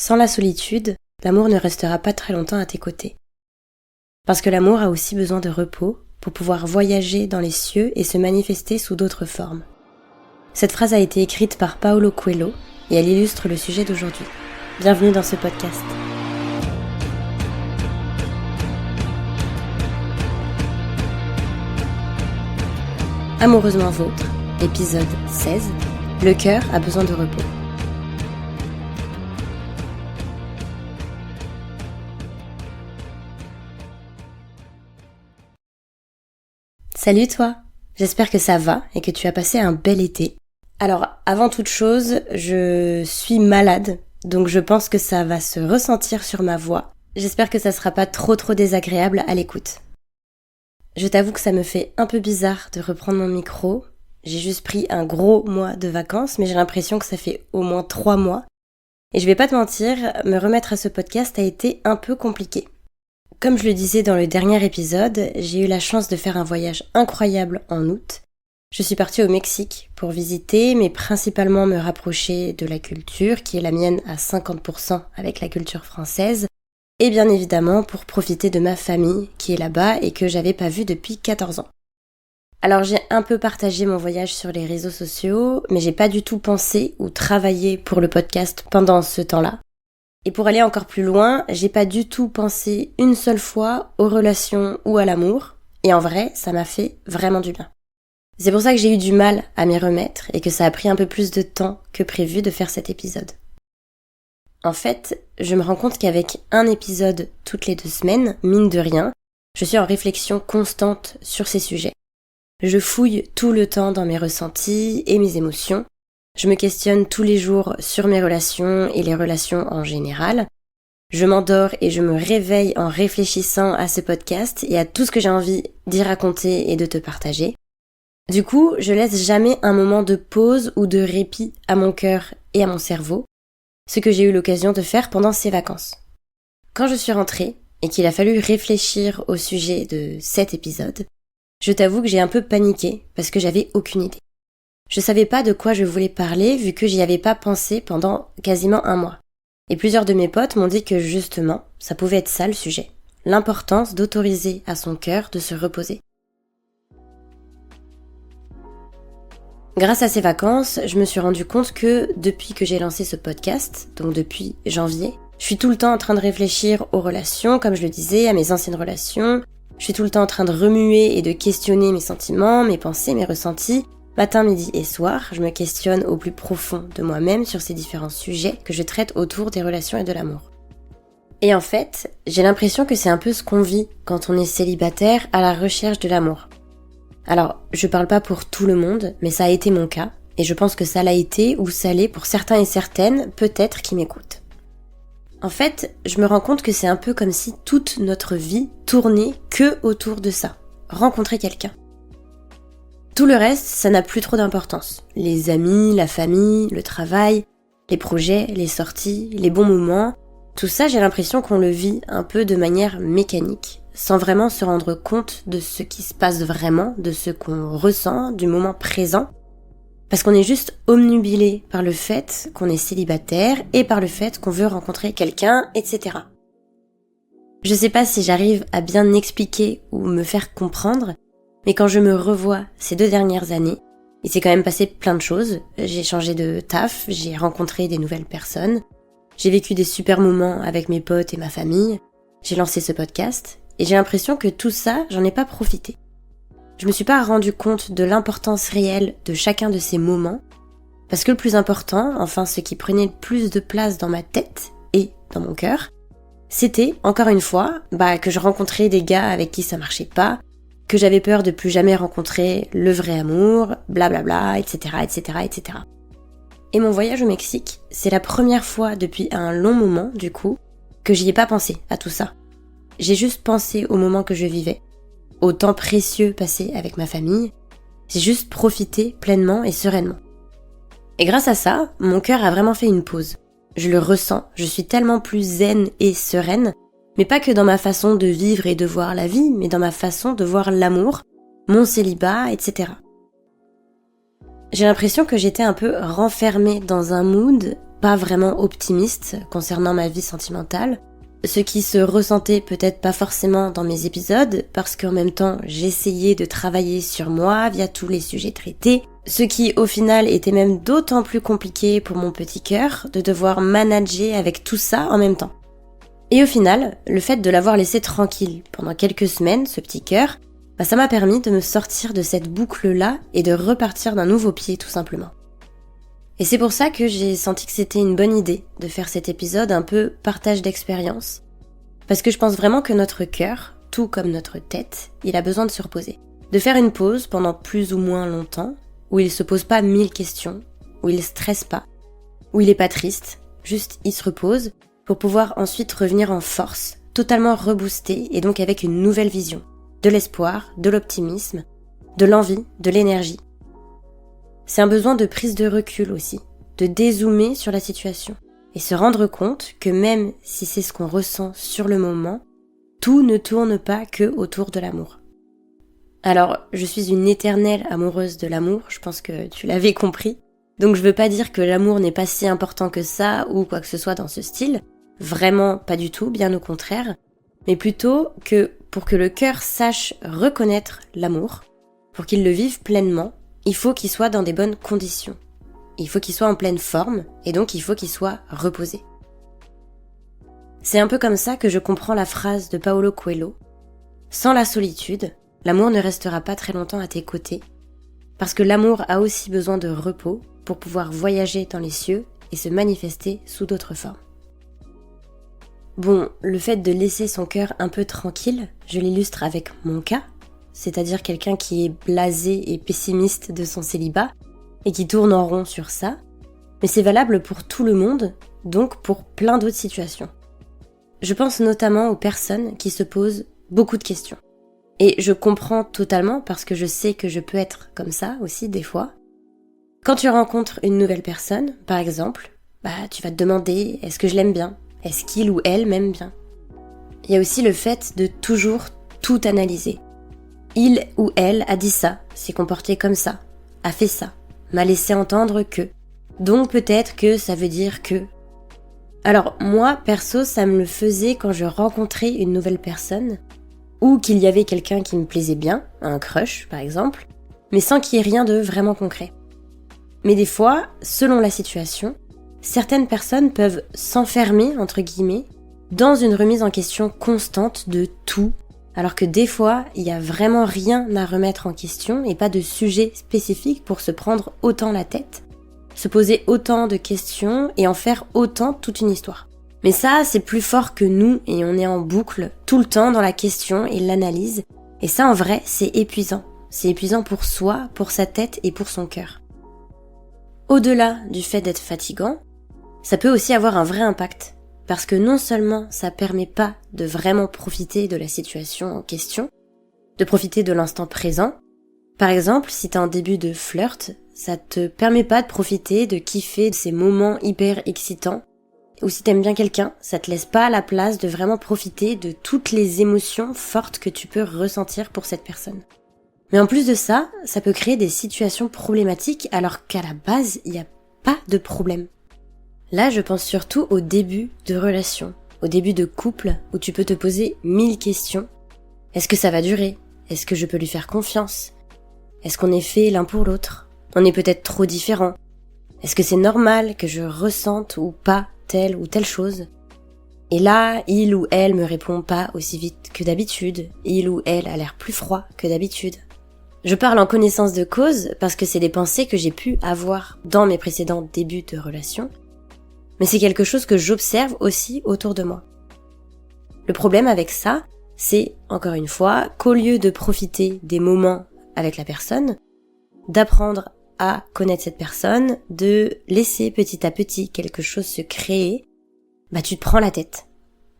Sans la solitude, l'amour ne restera pas très longtemps à tes côtés. Parce que l'amour a aussi besoin de repos pour pouvoir voyager dans les cieux et se manifester sous d'autres formes. Cette phrase a été écrite par Paulo Coelho et elle illustre le sujet d'aujourd'hui. Bienvenue dans ce podcast. Amoureusement vôtre, épisode 16, le cœur a besoin de repos. Salut toi, j'espère que ça va et que tu as passé un bel été. Alors, avant toute chose, je suis malade, donc je pense que ça va se ressentir sur ma voix. J'espère que ça sera pas trop désagréable à l'écoute. Je t'avoue que ça me fait un peu bizarre de reprendre mon micro. J'ai juste pris un gros mois de vacances, mais j'ai l'impression que ça fait au moins 3 mois. Et je vais pas te mentir, me remettre à ce podcast a été un peu compliqué. Comme je le disais dans le dernier épisode, j'ai eu la chance de faire un voyage incroyable en août. Je suis partie au Mexique pour visiter, mais principalement me rapprocher de la culture, qui est la mienne à 50% avec la culture française, et bien évidemment pour profiter de ma famille qui est là-bas et que j'avais pas vue depuis 14 ans. Alors j'ai un peu partagé mon voyage sur les réseaux sociaux, mais j'ai pas du tout pensé ou travaillé pour le podcast pendant ce temps-là. Et pour aller encore plus loin, j'ai pas du tout pensé une seule fois aux relations ou à l'amour, et en vrai, ça m'a fait vraiment du bien. C'est pour ça que j'ai eu du mal à m'y remettre et que ça a pris un peu plus de temps que prévu de faire cet épisode. En fait, je me rends compte qu'avec un épisode toutes les 2 semaines, mine de rien, je suis en réflexion constante sur ces sujets. Je fouille tout le temps dans mes ressentis et mes émotions. Je me questionne tous les jours sur mes relations et les relations en général. Je m'endors et je me réveille en réfléchissant à ce podcast et à tout ce que j'ai envie d'y raconter et de te partager. Du coup, je laisse jamais un moment de pause ou de répit à mon cœur et à mon cerveau, ce que j'ai eu l'occasion de faire pendant ces vacances. Quand je suis rentrée et qu'il a fallu réfléchir au sujet de cet épisode, je t'avoue que j'ai un peu paniqué parce que j'avais aucune idée. Je savais pas de quoi je voulais parler vu que j'y avais pas pensé pendant quasiment 1 mois. Et plusieurs de mes potes m'ont dit que justement, ça pouvait être ça le sujet. L'importance d'autoriser à son cœur de se reposer. Grâce à ces vacances, je me suis rendu compte que depuis que j'ai lancé ce podcast, donc depuis janvier, je suis tout le temps en train de réfléchir aux relations, comme je le disais, à mes anciennes relations. Je suis tout le temps en train de remuer et de questionner mes sentiments, mes pensées, mes ressentis. Matin, midi et soir, je me questionne au plus profond de moi-même sur ces différents sujets que je traite autour des relations et de l'amour. Et en fait, j'ai l'impression que c'est un peu ce qu'on vit quand on est célibataire à la recherche de l'amour. Alors, je parle pas pour tout le monde, mais ça a été mon cas, et je pense que ça l'a été ou ça l'est pour certains et certaines, peut-être, qui m'écoutent. En fait, je me rends compte que c'est un peu comme si toute notre vie tournait que autour de ça, rencontrer quelqu'un. Tout le reste, ça n'a plus trop d'importance. Les amis, la famille, le travail, les projets, les sorties, les bons moments, tout ça, j'ai l'impression qu'on le vit un peu de manière mécanique, sans vraiment se rendre compte de ce qui se passe vraiment, de ce qu'on ressent, du moment présent, parce qu'on est juste obnubilé par le fait qu'on est célibataire et par le fait qu'on veut rencontrer quelqu'un, etc. Je sais pas si j'arrive à bien expliquer ou me faire comprendre, mais quand je me revois ces 2 dernières années, il s'est quand même passé plein de choses. J'ai changé de taf, j'ai rencontré des nouvelles personnes, j'ai vécu des super moments avec mes potes et ma famille, j'ai lancé ce podcast, et j'ai l'impression que tout ça, j'en ai pas profité. Je me suis pas rendu compte de l'importance réelle de chacun de ces moments, parce que le plus important, enfin ce qui prenait le plus de place dans ma tête et dans mon cœur, c'était, encore une fois, que je rencontrais des gars avec qui ça marchait pas, que j'avais peur de plus jamais rencontrer le vrai amour, blablabla, etc., etc., etc. Et mon voyage au Mexique, c'est la première fois depuis un long moment, du coup, que j'y ai pas pensé à tout ça. J'ai juste pensé au moment que je vivais, au temps précieux passé avec ma famille. J'ai juste profité pleinement et sereinement. Et grâce à ça, mon cœur a vraiment fait une pause. Je le ressens, je suis tellement plus zen et sereine, mais pas que dans ma façon de vivre et de voir la vie, mais dans ma façon de voir l'amour, mon célibat, etc. J'ai l'impression que j'étais un peu renfermée dans un mood pas vraiment optimiste concernant ma vie sentimentale, ce qui se ressentait peut-être pas forcément dans mes épisodes, parce qu'en même temps j'essayais de travailler sur moi via tous les sujets traités, ce qui au final était même d'autant plus compliqué pour mon petit cœur de devoir manager avec tout ça en même temps. Et au final, le fait de l'avoir laissé tranquille pendant quelques semaines, ce petit cœur, ça m'a permis de me sortir de cette boucle-là et de repartir d'un nouveau pied tout simplement. Et c'est pour ça que j'ai senti que c'était une bonne idée de faire cet épisode un peu partage d'expérience. Parce que je pense vraiment que notre cœur, tout comme notre tête, il a besoin de se reposer. De faire une pause pendant plus ou moins longtemps, où il se pose pas 1000 questions, où il stresse pas, où il est pas triste, juste il se repose pour pouvoir ensuite revenir en force, totalement reboosté et donc avec une nouvelle vision. De l'espoir, de l'optimisme, de l'envie, de l'énergie. C'est un besoin de prise de recul aussi, de dézoomer sur la situation et se rendre compte que même si c'est ce qu'on ressent sur le moment, tout ne tourne pas que autour de l'amour. Alors, je suis une éternelle amoureuse de l'amour, je pense que tu l'avais compris, donc je veux pas dire que l'amour n'est pas si important que ça ou quoi que ce soit dans ce style, vraiment pas du tout, bien au contraire, mais plutôt que pour que le cœur sache reconnaître l'amour, pour qu'il le vive pleinement, il faut qu'il soit dans des bonnes conditions. Il faut qu'il soit en pleine forme et donc il faut qu'il soit reposé. C'est un peu comme ça que je comprends la phrase de Paulo Coelho. Sans la solitude, l'amour ne restera pas très longtemps à tes côtés, parce que l'amour a aussi besoin de repos pour pouvoir voyager dans les cieux et se manifester sous d'autres formes. Bon, le fait de laisser son cœur un peu tranquille, je l'illustre avec mon cas, c'est-à-dire quelqu'un qui est blasé et pessimiste de son célibat et qui tourne en rond sur ça, mais c'est valable pour tout le monde, donc pour plein d'autres situations. Je pense notamment aux personnes qui se posent beaucoup de questions. Et je comprends totalement parce que je sais que je peux être comme ça aussi des fois. Quand tu rencontres une nouvelle personne, par exemple, tu vas te demander est-ce que je l'aime bien ? Est-ce qu'il ou elle m'aime bien ? Il y a aussi le fait de toujours tout analyser. Il ou elle a dit ça, s'est comporté comme ça, a fait ça, m'a laissé entendre que. Donc peut-être que ça veut dire que. Alors moi, perso, ça me le faisait quand je rencontrais une nouvelle personne, ou qu'il y avait quelqu'un qui me plaisait bien, un crush par exemple, mais sans qu'il y ait rien de vraiment concret. Mais des fois, selon la situation, certaines personnes peuvent s'enfermer, entre guillemets, dans une remise en question constante de tout, alors que des fois, il n'y a vraiment rien à remettre en question et pas de sujet spécifique pour se prendre autant la tête, se poser autant de questions et en faire autant toute une histoire. Mais ça, c'est plus fort que nous et on est en boucle tout le temps dans la question et l'analyse. Et ça, en vrai, c'est épuisant. C'est épuisant pour soi, pour sa tête et pour son cœur. Au-delà du fait d'être fatigant, ça peut aussi avoir un vrai impact. Parce que non seulement ça permet pas de vraiment profiter de la situation en question, de profiter de l'instant présent. Par exemple, si t'es en début de flirt, ça te permet pas de profiter, de kiffer de ces moments hyper excitants. Ou si t'aimes bien quelqu'un, ça te laisse pas la place de vraiment profiter de toutes les émotions fortes que tu peux ressentir pour cette personne. Mais en plus de ça, ça peut créer des situations problématiques alors qu'à la base, il n'y a pas de problème. Là, je pense surtout au début de relation, au début de couple, où tu peux te poser 1000 questions. Est-ce que ça va durer ? Est-ce que je peux lui faire confiance ? Est-ce qu'on est fait l'un pour l'autre ? On est peut-être trop différents. Est-ce que c'est normal que je ressente ou pas telle ou telle chose ? Et là, il ou elle me répond pas aussi vite que d'habitude. Il ou elle a l'air plus froid que d'habitude. Je parle en connaissance de cause parce que c'est des pensées que j'ai pu avoir dans mes précédents débuts de relation. Mais c'est quelque chose que j'observe aussi autour de moi. Le problème avec ça, c'est, encore une fois, qu'au lieu de profiter des moments avec la personne, d'apprendre à connaître cette personne, de laisser petit à petit quelque chose se créer, tu te prends la tête.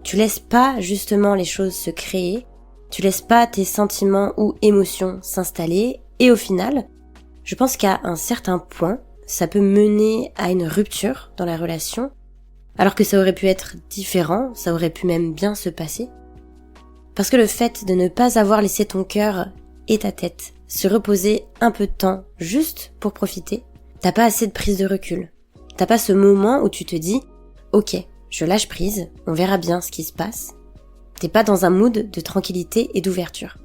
Tu laisses pas justement les choses se créer, tu laisses pas tes sentiments ou émotions s'installer, et au final, je pense qu'à un certain point, ça peut mener à une rupture dans la relation, alors que ça aurait pu être différent, ça aurait pu même bien se passer. Parce que le fait de ne pas avoir laissé ton cœur et ta tête se reposer un peu de temps juste pour profiter, t'as pas assez de prise de recul. T'as pas ce moment où tu te dis « Ok, je lâche prise, on verra bien ce qui se passe ». T'es pas dans un mood de tranquillité et d'ouverture.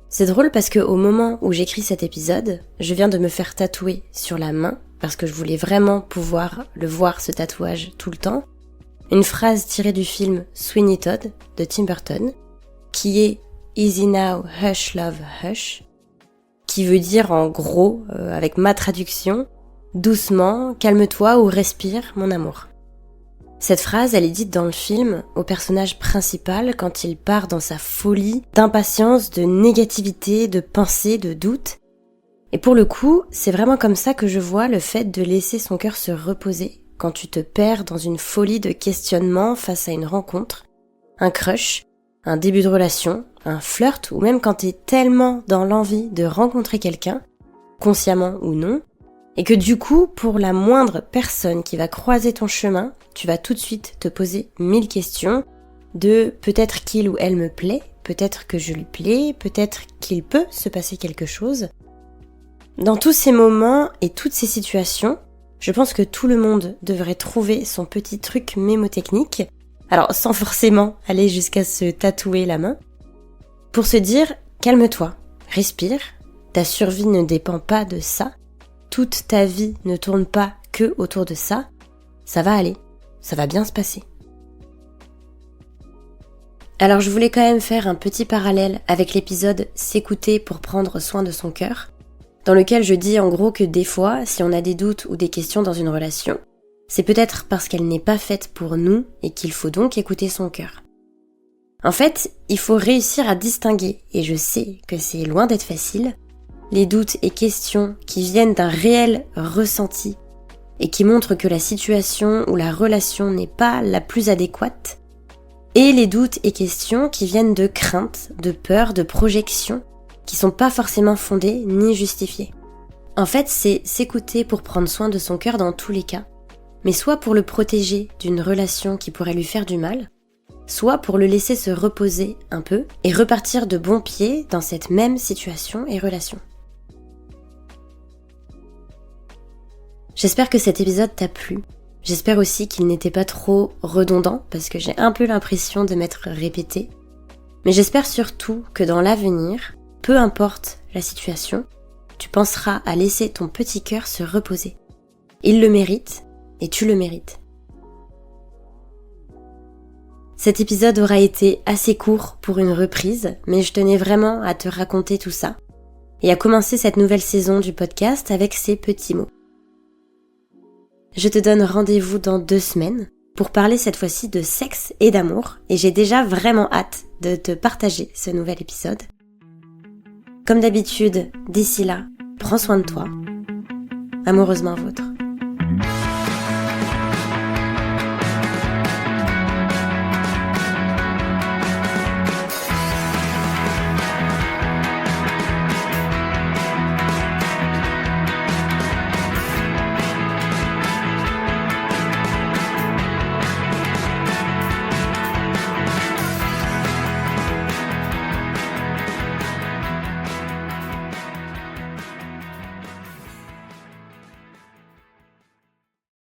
C'est drôle parce que au moment où j'écris cet épisode, je viens de me faire tatouer sur la main, parce que je voulais vraiment pouvoir le voir ce tatouage tout le temps, une phrase tirée du film Sweeney Todd de Tim Burton, qui est « Easy now, hush love, hush », qui veut dire en gros, avec ma traduction, « Doucement, calme-toi ou respire, mon amour ». Cette phrase, elle est dite dans le film au personnage principal quand il part dans sa folie d'impatience, de négativité, de pensée, de doute. Et pour le coup, c'est vraiment comme ça que je vois le fait de laisser son cœur se reposer quand tu te perds dans une folie de questionnement face à une rencontre, un crush, un début de relation, un flirt, ou même quand t'es tellement dans l'envie de rencontrer quelqu'un, consciemment ou non, et que du coup, pour la moindre personne qui va croiser ton chemin, tu vas tout de suite te poser 1000 questions de peut-être qu'il ou elle me plaît, peut-être que je lui plais, peut-être qu'il peut se passer quelque chose. Dans tous ces moments et toutes ces situations, je pense que tout le monde devrait trouver son petit truc mémotechnique, alors sans forcément aller jusqu'à se tatouer la main, pour se dire « calme-toi, respire, ta survie ne dépend pas de ça, toute ta vie ne tourne pas que autour de ça, ça va aller, ça va bien se passer ». Alors je voulais quand même faire un petit parallèle avec l'épisode « S'écouter pour prendre soin de son cœur », dans lequel je dis en gros que des fois, si on a des doutes ou des questions dans une relation, c'est peut-être parce qu'elle n'est pas faite pour nous et qu'il faut donc écouter son cœur. En fait, il faut réussir à distinguer, et je sais que c'est loin d'être facile, les doutes et questions qui viennent d'un réel ressenti et qui montrent que la situation ou la relation n'est pas la plus adéquate, et les doutes et questions qui viennent de craintes, de peurs, de projections, qui sont pas forcément fondées ni justifiées. En fait, c'est s'écouter pour prendre soin de son cœur dans tous les cas, mais soit pour le protéger d'une relation qui pourrait lui faire du mal, soit pour le laisser se reposer un peu et repartir de bon pied dans cette même situation et relation. J'espère que cet épisode t'a plu. J'espère aussi qu'il n'était pas trop redondant, parce que j'ai un peu l'impression de m'être répétée. Mais j'espère surtout que dans l'avenir, peu importe la situation, tu penseras à laisser ton petit cœur se reposer. Il le mérite et tu le mérites. Cet épisode aura été assez court pour une reprise, mais je tenais vraiment à te raconter tout ça et à commencer cette nouvelle saison du podcast avec ces petits mots. Je te donne rendez-vous dans 2 semaines pour parler cette fois-ci de sexe et d'amour, et j'ai déjà vraiment hâte de te partager ce nouvel épisode. Comme d'habitude, d'ici là, prends soin de toi. Amoureusement vôtre.